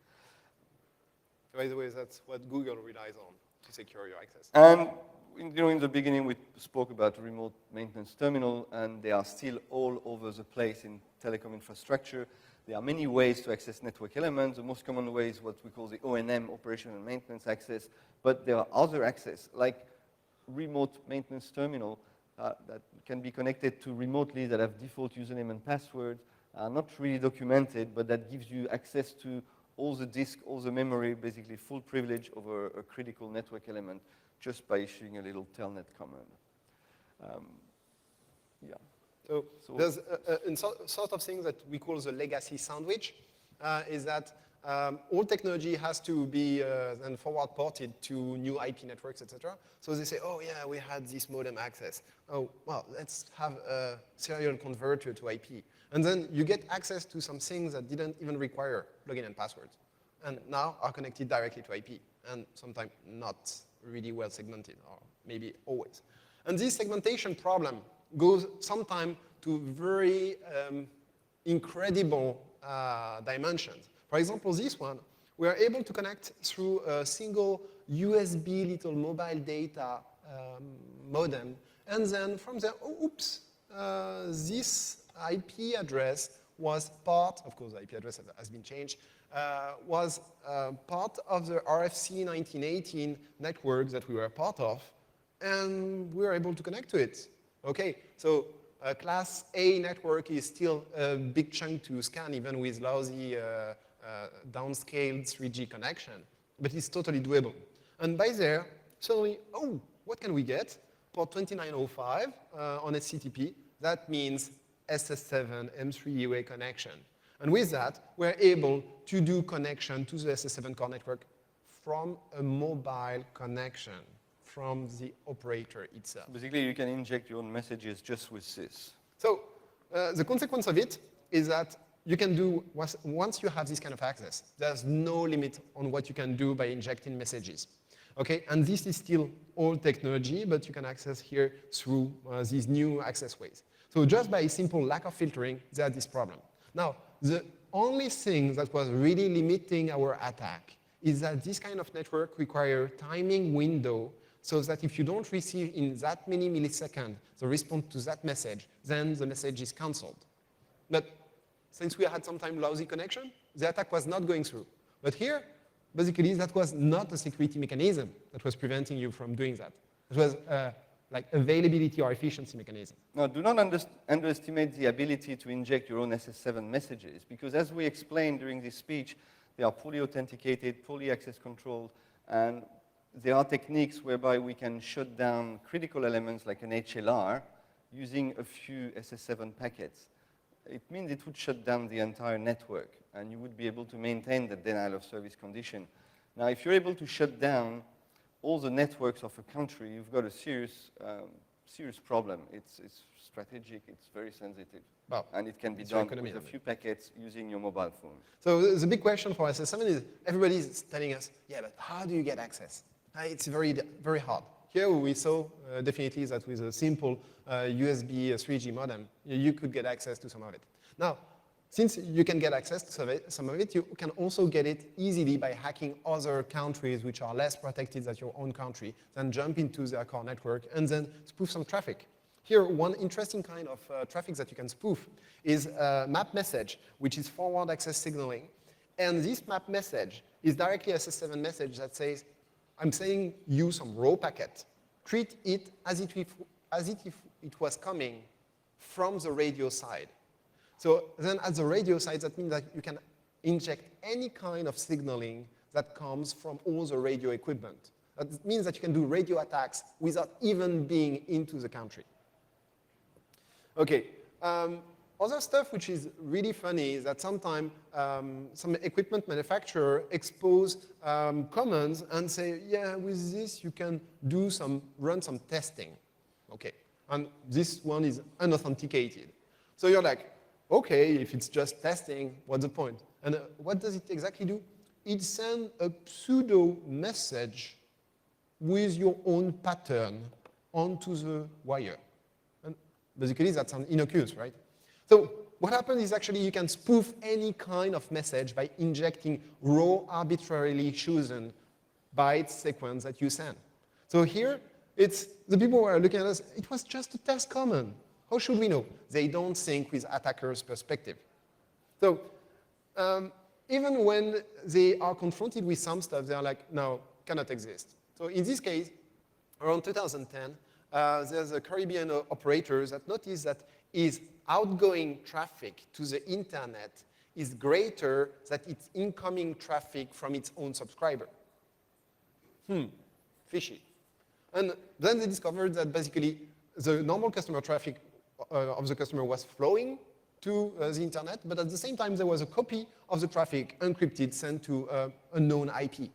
By the way, that's what Google relies on to secure your access. And in the beginning, we spoke about remote maintenance terminal, and they are still all over the place in telecom infrastructure. There are many ways to access network elements. The most common way is what we call the O&M, operation and maintenance access. But there are other access, like remote maintenance terminal that can be connected to remotely, that have default username and password, are not really documented, but that gives you access to all the disk, all the memory, basically full privilege over a critical network element just by issuing a little telnet command. So there's a sort of thing that we call the legacy sandwich, is that all technology has to be then forward ported to new IP networks, etc. So they say, oh yeah, we had this modem access. Oh, well, let's have a serial converter to IP. And then you get access to some things that didn't even require login and passwords, and now are connected directly to IP, and sometimes not really well segmented, or maybe always. And this segmentation problem goes sometimes to very incredible dimensions. For example, this one, we are able to connect through a single USB little mobile data modem, and then from there, oh, oops, this IP address was part, of course the IP address has been changed, was part of the RFC 1918 network that we were part of, and we were able to connect to it. Okay, so a class A network is still a big chunk to scan, even with lousy downscaled 3G connection, but it's totally doable. And by there, suddenly, oh, what can we get? Port 2905 on HTTP, that means SS7 M3 UA connection. And with that, we're able to do connection to the SS7 core network from a mobile connection, from the operator itself. Basically, you can inject your own messages just with this. So the consequence of it is that you can do, once you have this kind of access, there's no limit on what you can do by injecting messages. Okay, and this is still old technology, but you can access here through these new access ways. So just by simple lack of filtering, there's this problem. Now, the only thing that was really limiting our attack is that this kind of network requires timing window so that if you don't receive in that many milliseconds the response to that message, then the message is cancelled. But since we had sometimes lousy connection, the attack was not going through. But here, basically, that was not a security mechanism that was preventing you from doing that. It was like availability or efficiency mechanism. Now, do not underestimate the ability to inject your own SS7 messages, because as we explained during this speech, they are fully authenticated, fully access controlled, and there are techniques whereby we can shut down critical elements like an HLR using a few SS7 packets. It means it would shut down the entire network, and you would be able to maintain the denial of service condition. Now, if you're able to shut down all the networks of a country, you've got a serious problem. It's strategic, it's very sensitive. Well, and it can be done with a few packets using your mobile phone. So the big question for SS7 is, everybody's telling us, yeah, but how do you get access? It's very, very hard. Here we saw definitely that with a simple USB 3G modem, you could get access to some of it. Now, since you can get access to some of it, you can also get it easily by hacking other countries which are less protected than your own country, then jump into their core network and then spoof some traffic. Here, one interesting kind of traffic that you can spoof is a map message, which is forward access signaling. And this map message is directly a SS7 message that says, I'm sending you some raw packet. Treat it as if it was coming from the radio side. So then at the radio side, that means that you can inject any kind of signaling that comes from all the radio equipment. That means that you can do radio attacks without even being into the country. Okay. Other stuff which is really funny is that sometimes some equipment manufacturer expose commands and say, yeah, with this you can do run some testing. Okay, and this one is unauthenticated. So you're like, okay, if it's just testing, what's the point? And what does it exactly do? It sends a pseudo message with your own pattern onto the wire. And basically that's an innocuous, right? So what happens is actually you can spoof any kind of message by injecting raw, arbitrarily chosen byte sequence that you send. So here, it's the people who are looking at us, it was just a test command. How should we know? They don't think with attackers' perspective. So even when they are confronted with some stuff, they are like, no, cannot exist. So in this case, around 2010, there's a Caribbean operator that noticed that his outgoing traffic to the internet is greater than its incoming traffic from its own subscriber. Fishy. And then they discovered that basically the normal customer traffic of the customer was flowing to the internet, but at the same time there was a copy of the traffic encrypted sent to a known IP.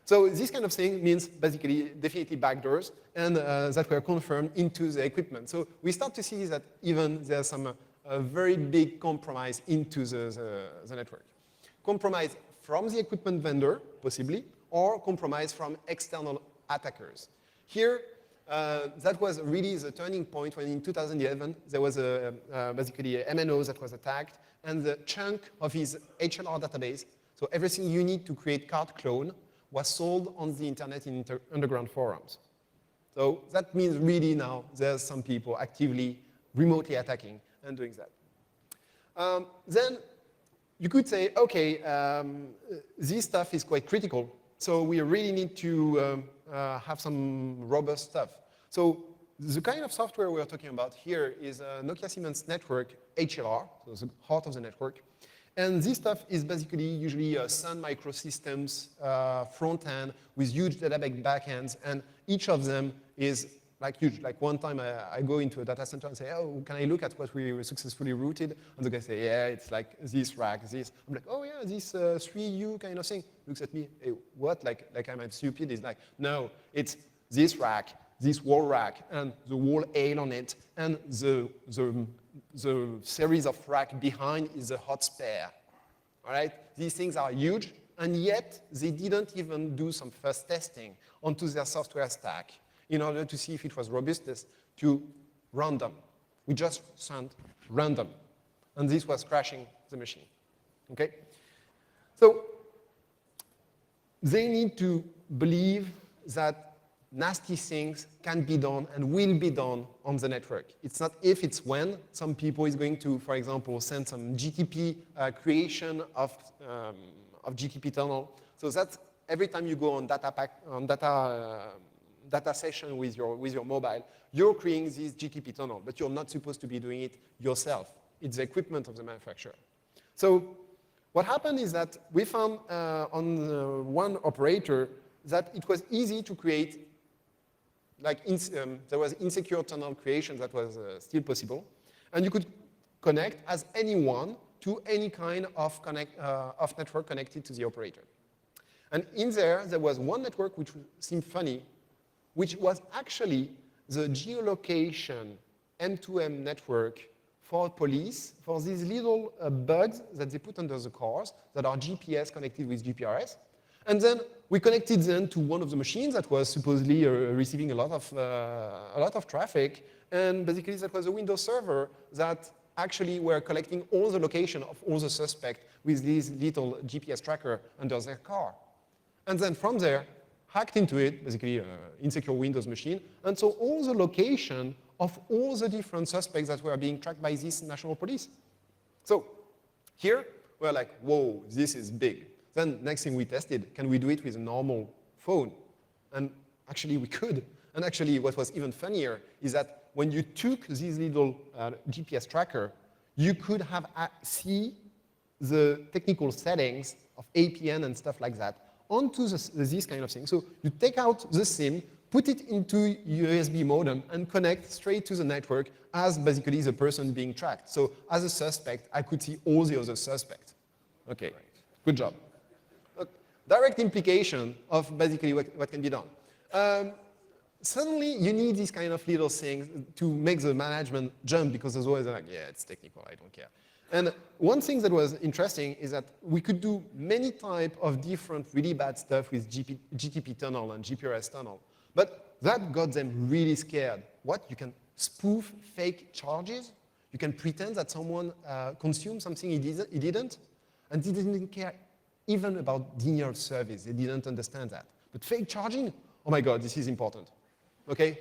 So this kind of thing means basically definitely backdoors, and that were confirmed into the equipment. So we start to see that even there's some very big compromise into the network. Compromise from the equipment vendor, possibly, or compromise from external attackers. Here, that was really the turning point when in 2011, there was basically a MNO that was attacked, and the chunk of his HLR database, so everything you need to create card clone, was sold on the internet in underground forums. So that means really now there's some people actively, remotely attacking and doing that. Then you could say, okay, this stuff is quite critical, so we really need to have some robust stuff. So the kind of software we're talking about here is a Nokia Siemens network HLR, so the heart of the network. And this stuff is basically usually Sun Microsystems front end with huge database backends, and each of them is like huge. Like one time I go into a data center and say, oh, can I look at what we successfully routed? And the guy say, yeah, it's like this rack, this. I'm like, oh yeah, this 3U kind of thing. Looks at me, hey, what? Like I'm stupid? He's like, no, it's this rack, this wall rack, and the wall ale on it, and the series of rack behind is a hot spare. All right? These things are huge, and yet they didn't even do some first testing onto their software stack in order to see if it was robust to random. We just sent random, and this was crashing the machine. Okay? So they need to believe that nasty things can be done and will be done on the network. It's not if, it's when. Some people is going to, for example, send some GTP creation of GTP tunnel. So that's every time you go on data session with your mobile, you're creating this GTP tunnel, but you're not supposed to be doing it yourself. It's the equipment of the manufacturer. So what happened is that we found on one operator that it was easy to create, like there was insecure tunnel creation that was still possible, and you could connect as anyone to any kind of network connected to the operator. And in there was one network which seemed funny, which was actually the geolocation M2M network for police, for these little bugs that they put under the cars that are GPS connected with GPRS. And then we connected them to one of the machines that was supposedly receiving a lot of traffic. And basically that was a Windows server that actually were collecting all the location of all the suspects with this little GPS tracker under their car. And then from there, hacked into it, basically an insecure Windows machine, and so all the location of all the different suspects that were being tracked by this national police. So here, we're like, whoa, this is big. Then next thing we tested, can we do it with a normal phone? And actually we could. And actually what was even funnier is that when you took this little GPS tracker, you could have see the technical settings of APN and stuff like that onto this kind of thing. So you take out the SIM, put it into USB modem, and connect straight to the network as basically the person being tracked. So as a suspect, I could see all the other suspects. Okay, good job. Direct implication of basically what can be done. Suddenly, you need these kind of little things to make the management jump, because otherwise they're like, yeah, it's technical, I don't care. And one thing that was interesting is that we could do many types of different really bad stuff with GTP tunnel and GPRS tunnel. But that got them really scared. What? You can spoof fake charges? You can pretend that someone consumed something he didn't? And they didn't care even about denial of service. They didn't understand that. But fake charging? Oh my God, this is important. Okay?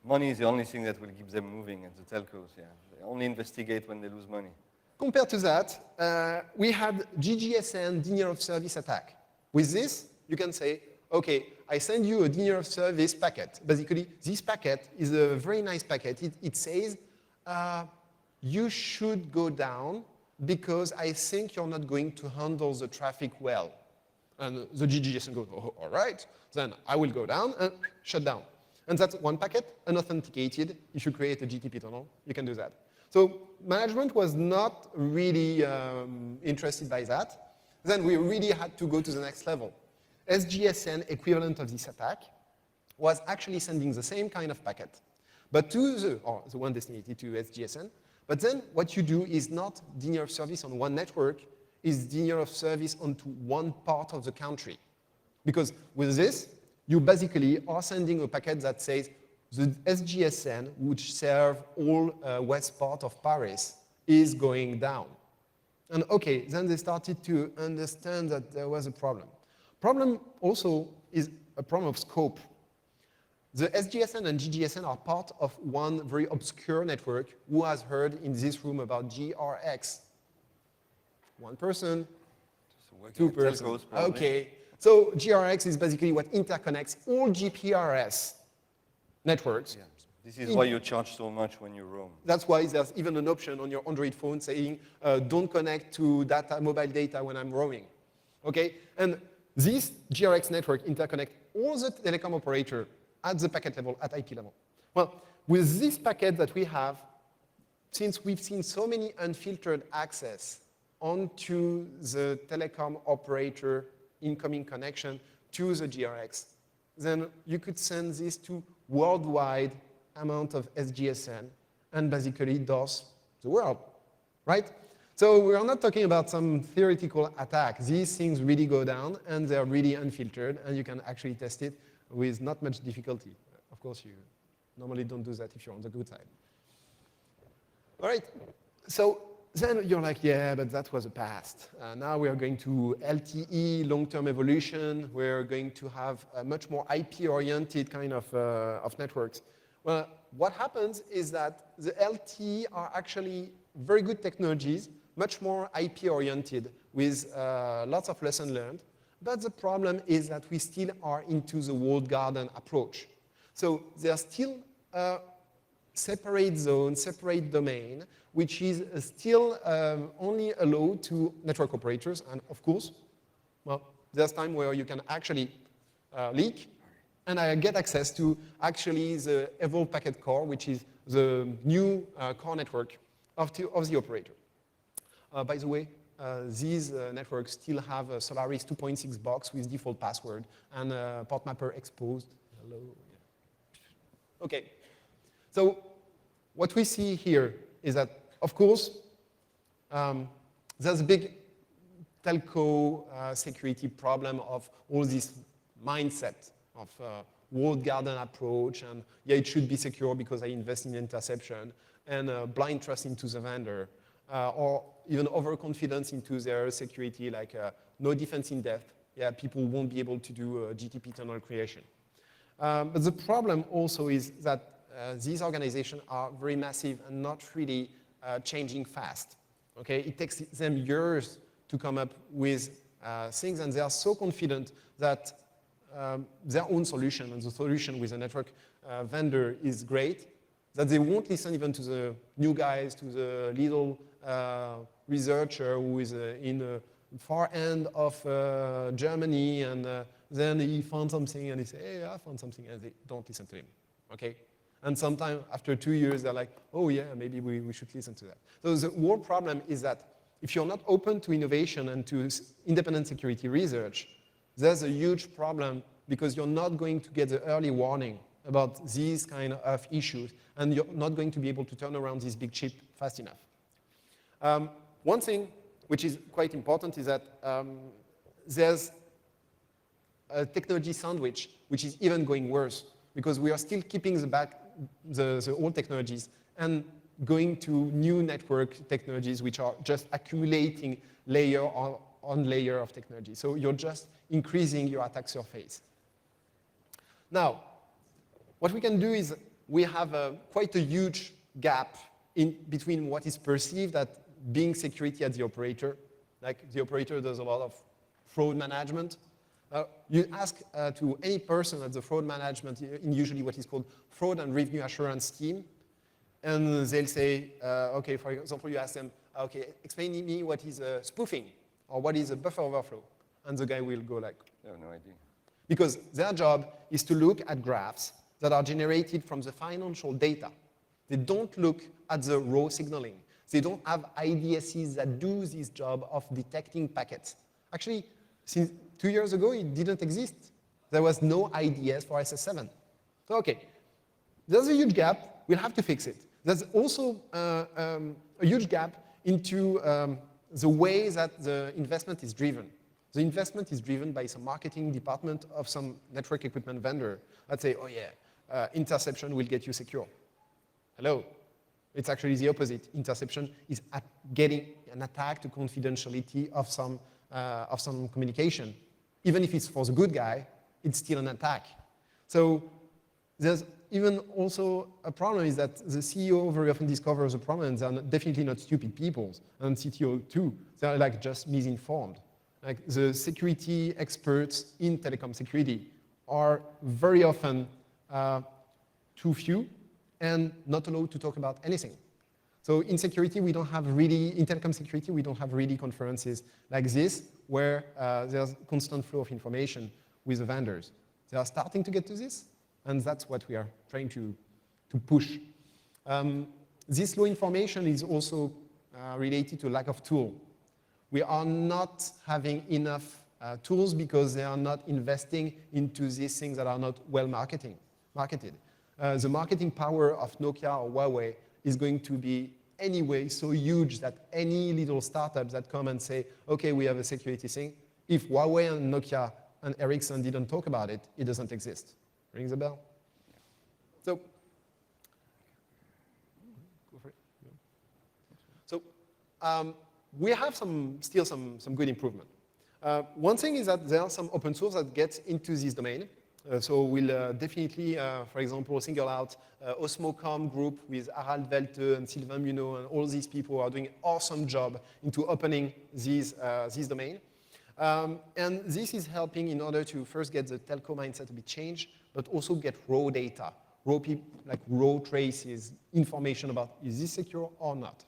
Money is the only thing that will keep them moving at the telcos, yeah. They only investigate when they lose money. Compared to that, we had GGSN denial of service attack. With this, you can say, okay, I send you a denial of service packet. Basically, this packet is a very nice packet. It says, you should go down because I think you're not going to handle the traffic well. And the GGSN goes, oh, all right, then I will go down and shut down. And that's one packet, unauthenticated. If you create a GTP tunnel, you can do that. So management was not really interested by that. Then we really had to go to the next level. SGSN equivalent of this attack was actually sending the same kind of packet, but to the one destined to SGSN. But then what you do is not denial of service on one network, is denial of service onto one part of the country. Because with this, you basically are sending a packet that says the SGSN, which serve all west part of Paris, is going down. And okay, then they started to understand that there was a problem. Problem also is a problem of scope. The SGSN and GGSN are part of one very obscure network. Who has heard in this room about GRX? One person, two persons. Okay. So GRX is basically what interconnects all GPRS networks. Yeah. This is why you charge so much when you roam. That's why there's even an option on your Android phone saying, don't connect to mobile data when I'm roaming. Okay? And this GRX network interconnects all the telecom operator at the packet level, at IP level. Well, with this packet that we have, since we've seen so many unfiltered access onto the telecom operator incoming connection to the GRX, then you could send this to worldwide amount of SGSN and basically DOS the world, right? So we are not talking about some theoretical attack. These things really go down and they're really unfiltered and you can actually test it with not much difficulty. Of course, you normally don't do that if you're on the good side. All right, so then you're like, yeah, but that was the past. Now we are going to LTE, long-term evolution. We're going to have a much more IP-oriented kind of networks. Well, what happens is that the LTE are actually very good technologies, much more IP-oriented with lots of lessons learned. But the problem is that we still are into the walled garden approach. So there's still a separate zone, separate domain, which is still only allowed to network operators. And of course, well, there's time where you can actually leak, and I get access to actually the evolved packet core, which is the new core network of the operator. By the way, these networks still have a Solaris 2.6 box with default password and port mapper exposed. Hello. Yeah. Okay. So what we see here is that, of course, there's a big telco security problem of all this mindset of walled garden approach, and yeah, it should be secure because I invest in interception, and blind trust into the vendor, or even overconfidence into their security, like no defense in depth. Yeah, people won't be able to do GTP tunnel creation. But the problem also is that these organizations are very massive and not really changing fast. Okay, it takes them years to come up with things, and they are so confident that their own solution and the solution with a network vendor is great, that they won't listen even to the new guys, to the little researcher who is in the far end of Germany, and then he found something and he say, hey, I found something, and they don't listen to him, okay? And sometimes after 2 years, they're like, oh yeah, maybe we should listen to that. So the whole problem is that if you're not open to innovation and to independent security research, there's a huge problem because you're not going to get the early warning about these kind of issues, and you're not going to be able to turn around this big chip fast enough. One thing which is quite important is that there's a technology sandwich which is even going worse, because we are still keeping the old technologies and going to new network technologies which are just accumulating layer on layer of technology. So you're just increasing your attack surface. Now, what we can do is we have quite a huge gap in between what is perceived as being security at the operator. Like the operator does a lot of fraud management. You ask to any person at the fraud management in usually what is called fraud and revenue assurance team, and they'll say, okay, for example, you ask them, okay, explain to me what is spoofing or what is a buffer overflow, and the guy will go like, I have no idea. Because their job is to look at graphs that are generated from the financial data. They don't look at the raw signaling. They don't have IDSs that do this job of detecting packets. Actually, since 2 years ago, it didn't exist. There was no IDS for SS7. So, okay, there's a huge gap. We'll have to fix it. There's also a huge gap into the way that the investment is driven. The investment is driven by some marketing department of some network equipment vendor. Let's say, oh yeah, interception will get you secure. Hello. It's actually the opposite. Interception is getting an attack to confidentiality of some communication. Even if it's for the good guy, it's still an attack. So there's even also a problem is that the CEO very often discovers a problem, and they're definitely not stupid people, and CTO too. They're like just misinformed. Like the security experts in telecom security are very often too few and not allowed to talk about anything. So in security, we don't have really, in telecom security, we don't have really conferences like this where there's constant flow of information with the vendors. They are starting to get to this, and that's what we are trying to push. This low information is also related to lack of tool. We are not having enough tools because they are not investing into these things that are not well marketed. The marketing power of Nokia or Huawei is going to be anyway so huge that any little startups that come and say, okay, we have a security thing, if Huawei and Nokia and Ericsson didn't talk about it, it doesn't exist. Rings a bell? So, go for it. So we have still some good improvement. One thing is that there are some open source that get into this domain. So we'll definitely, for example, single out Osmocom group with Harald Welte and Sylvain Munot and all these people are doing an awesome job into opening this domain. And this is helping in order to first get the telco mindset to be changed, but also get raw data, raw traces, information about is this secure or not.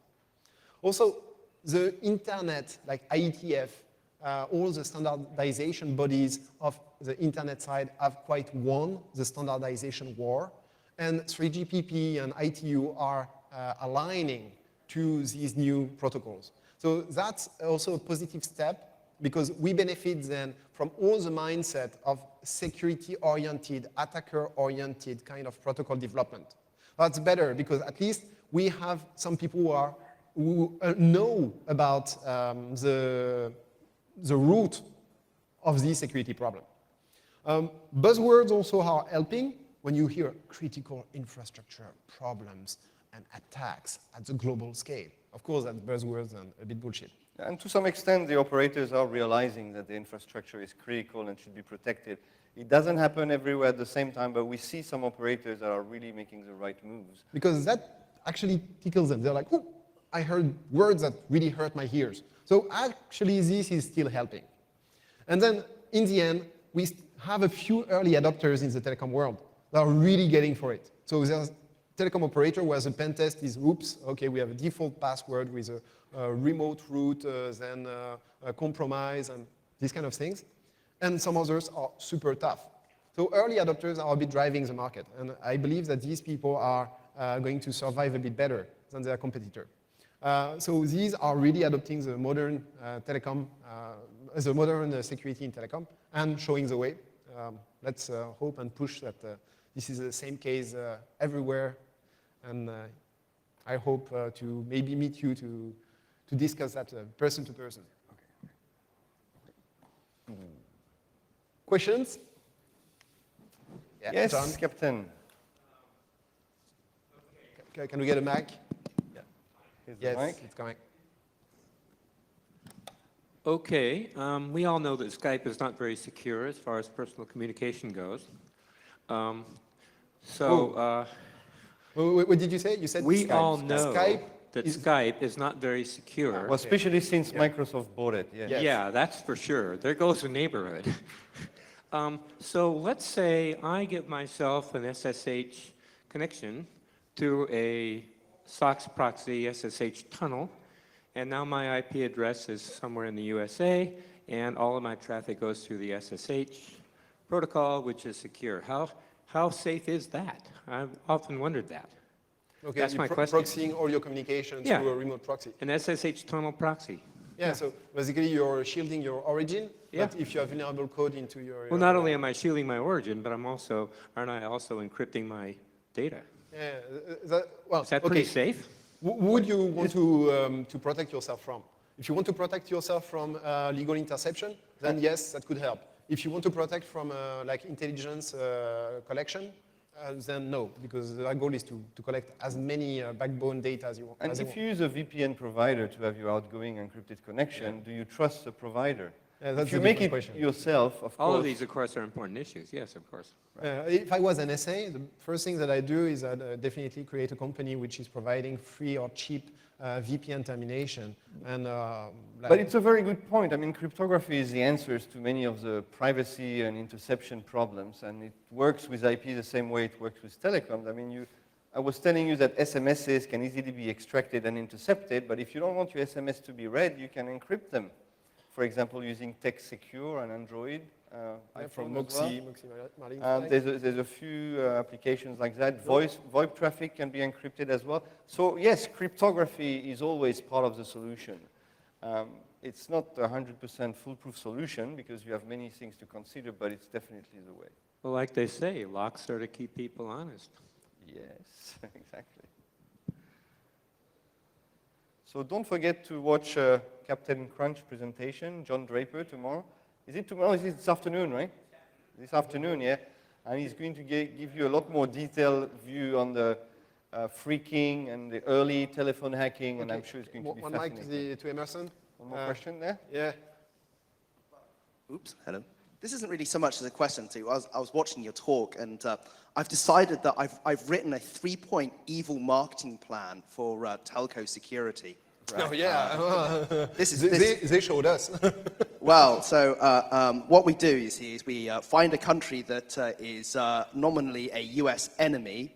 Also, the internet, like IETF, all the standardization bodies of the internet side have quite won the standardization war. And 3GPP and ITU are aligning to these new protocols. So that's also a positive step because we benefit then from all the mindset of security-oriented, attacker-oriented kind of protocol development. That's better because at least we have some people who know about the root of this security problem. Buzzwords also are helping when you hear critical infrastructure problems and attacks at the global scale. Of course, that's buzzwords and a bit bullshit. And to some extent, the operators are realizing that the infrastructure is critical and should be protected. It doesn't happen everywhere at the same time, but we see some operators that are really making the right moves. Because that actually tickles them. They're like, oh, I heard words that really hurt my ears. So actually, this is still helping. And then, in the end, we have a few early adopters in the telecom world that are really getting for it. So there's a telecom operator where the pen test is, oops, okay, we have a default password with a remote route, then a compromise, and these kind of things. And some others are super tough. So early adopters are a bit driving the market. And I believe that these people are going to survive a bit better than their competitor. So these are really adopting the modern telecom, the modern security in telecom, and showing the way. Let's hope and push that this is the same case everywhere. And I hope to maybe meet you to discuss that person to person. Okay. Questions? Yeah, Yes, John? Captain. Can we get a mic? Yes, it's coming. Okay, we all know that Skype is not very secure as far as personal communication goes. What did you say? You said we Skype. all know Skype that Skype is not very secure. Well, especially since Microsoft bought it. Yeah. Yes. Yeah, that's for sure. There goes the neighborhood. So let's say I give myself an SSH connection through a SOX proxy SSH tunnel, and now my IP address is somewhere in the USA, and all of my traffic goes through the SSH protocol, which is secure. How safe is that? I've often wondered that. Okay, that's my question. Proxying all your communication through a remote proxy. An SSH tunnel proxy. Yeah, so basically you're shielding your origin, Yeah. but if you have vulnerable code into your... Well, not only am I shielding my origin, but aren't I also encrypting my data? Yeah, well, Is that pretty safe? Would you want to protect yourself from? If you want to protect yourself from legal interception, then yes, that could help. If you want to protect from like intelligence collection, then no, because our goal is to collect as many backbone data as you want. And if you use a VPN provider to have your outgoing encrypted connection, do you trust the provider? Yeah, that's if you a make it question. yourself, of course. All of these, of course, are important issues. Yes, of course. If I was an SA, the first thing that I do is I'd definitely create a company which is providing free or cheap VPN termination. And, but it's a very good point. I mean, cryptography is the answers to many of the privacy and interception problems, and it works with IP the same way it works with telecoms. I mean, I was telling you that SMSs can easily be extracted and intercepted, but if you don't want your SMS to be read, you can encrypt them. For example, using Text Secure and Android. from Moxie. Marlin. There's a few applications like that. VoIP traffic can be encrypted as well. So yes, cryptography is always part of the solution. It's not a 100% foolproof solution because you have many things to consider, but it's definitely the way. Well, like they say, locks are to keep people honest. Yes, exactly. So don't forget to watch Captain Crunch presentation, John Draper, tomorrow. Is it tomorrow? Is it this afternoon, right? This afternoon, yeah. And he's going to give you a lot more detailed view on the phreaking and the early telephone hacking, and Okay. I'm sure it's going to be One mic fascinating. to Emerson. One more question there? Yeah. Oops, hello. This isn't really so much as a question to you. I was watching your talk, and I've decided that I've written a 3-point evil marketing plan for telco security. Oh, yeah. This is They showed us. well. So what we do is we find a country that is nominally a U.S. enemy.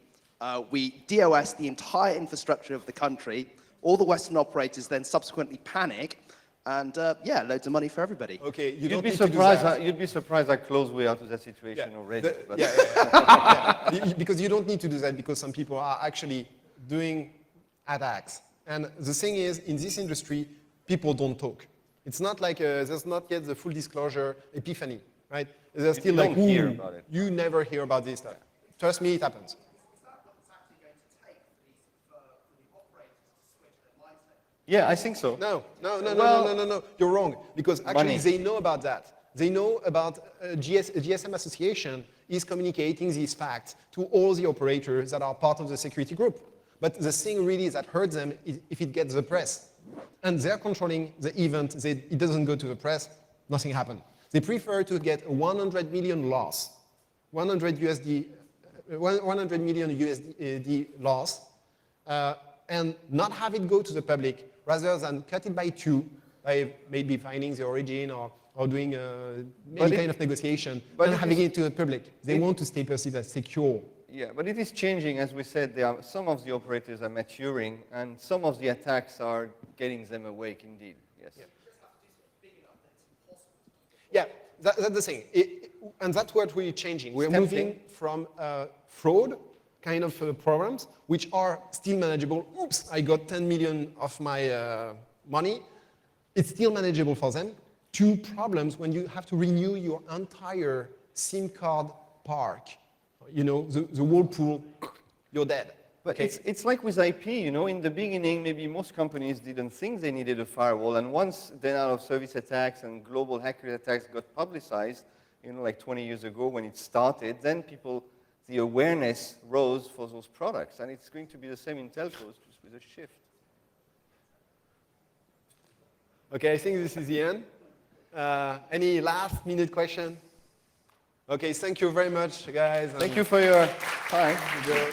We DOS the entire infrastructure of the country. All the Western operators then subsequently panic. And yeah, loads of money for everybody. Okay, You'd be surprised how close we are to that situation already. Because you don't need to do that because some people are actually doing attacks. And the thing is, in this industry, people don't talk. It's not like there's not yet the full disclosure epiphany, right? There's still like, don't hear about it. You never hear about this stuff. Trust me, it happens. Yeah, I think so. No. Well, You're wrong. Because actually money. they know about that. They know about GSM Association is communicating these facts to all the operators that are part of the security group. But the thing really that hurts them is if it gets the press. And they're controlling the event. It doesn't go to the press, nothing happened. They prefer to get a 100 million loss, 100 million USD loss, and not have it go to the public, rather than cut it by 2, by maybe finding the origin or doing any kind of negotiation, and having it to the public. They want to stay perceived as secure. Yeah, but it is changing. As we said, some of the operators are maturing, and some of the attacks are getting them awake indeed. Yes. Yeah, that's the thing. And that's what we're changing. We're Tempting. moving from fraud kind of programs, which are still manageable. Oops, I got 10 million of my money. It's still manageable for them. To problems when you have to renew your entire SIM card park. You know, the whirlpool, you're dead. But it's like with IP, you know, in the beginning, maybe most companies didn't think they needed a firewall, and once denial-of-service attacks and global hacker attacks got publicized, you know, like 20 years ago when it started, then the awareness rose for those products, and it's going to be the same in telcos, just with a shift. Okay, I think this is the end. Any last-minute question? Okay, thank you very much, guys. Thank you for your time. Enjoy.